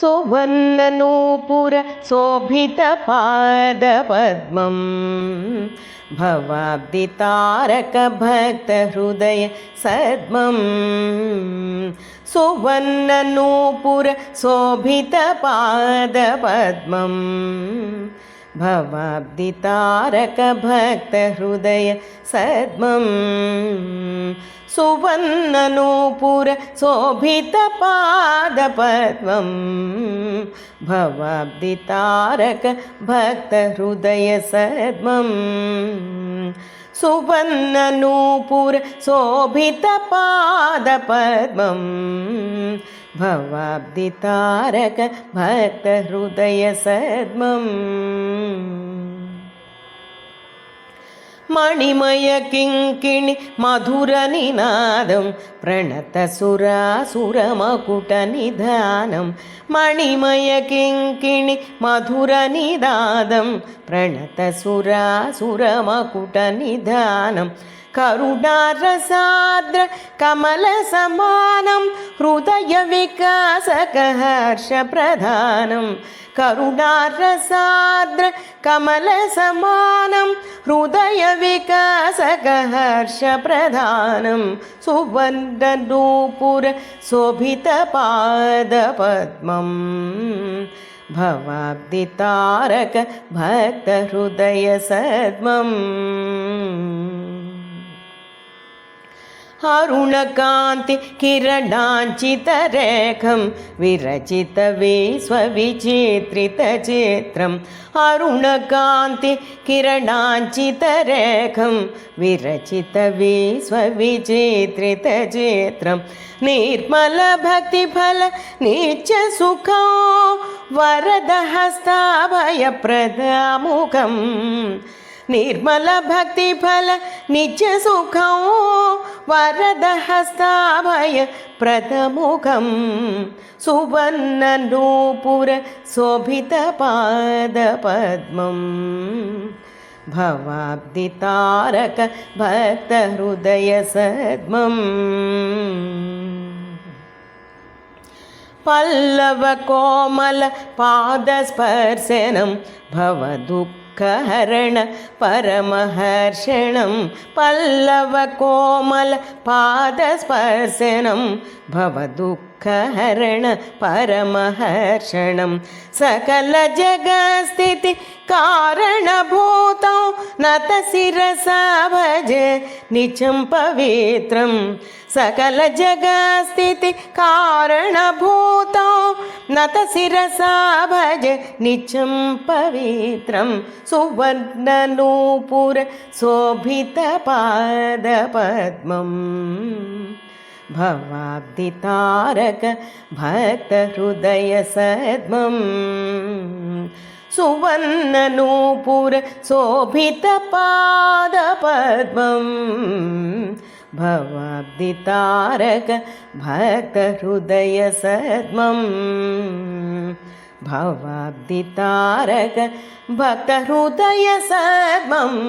सुवर्णनूपुर शोभितपादपद्मं भवाब्धितारकभक्तहृदय सद्मं सुवर्णनूपुर शोभितपादपद्मं भवाब्धितारकभक्तहृदय सद्मं सुवर्णनूपुर शोभितपादपद्मं भवाब्धितारकभक्तहृदय सद्मं सुवर्णनूपुर शोभितपादपद्मं भवाब्धितारकभक्तहृदय सद्मं मणिमय किङ्किणि मधुरनिनादं प्रणतसुरासुरमकुटनिधानं मणिमय किङ्किणि मधुरनिनादं प्रणतसुरासुरमकुटनिधानं करुणारसाद्र कमलसमानं हृदयविकासकहर्षप्रधानं करुणारसाद्र कमलसमानं हृदयविकासकहर्षप्रधानं सुवर्णनूपुर शोभितपादपद्मं भवाब्धितारकभक्तहृदय सद्मम् अरुणकान्ति किरणाञ्चितरेखं विरचितविश्वविचित्रितचित्रम् अरुणकान्ति किरणाञ्चितरेखं विरचितविश्वविचित्रितचित्रं निर्मलभक्तिफल नित्यसुखं वरदहस्ताभयप्रदामुखं निर्मलभक्तिफल नित्यसुखं वरदहस्ताभयप्रदमुखं सुवर्णनूपुर शोभितपादपद्मं भवाब्धितारकभक्तहृदय सद्मं पल्लवकोमलपादस्पर्शनं भवदुःखहरण परमहर्षणं पल्लवकोमलपादस्पर्शनं भवदुःखहरण परमहर्षणं सकलजगत्स्थिति कारणभूतं नतशिरसा भजे निचं पवित्रं सकलजगत्स्थिति कारणभूतं नतशिरसा भजे निचं पवित्रं सुवर्णनूपुर शोभितपादपद्मं भवाब्धितारकभक्तहृदय सद्मं सुवर्णनूपुर शोभितपादपद्मं भवाब्धितारकभक्तहृदय सद्मं भवाब्धितारकभक्तहृदय सद्मम्।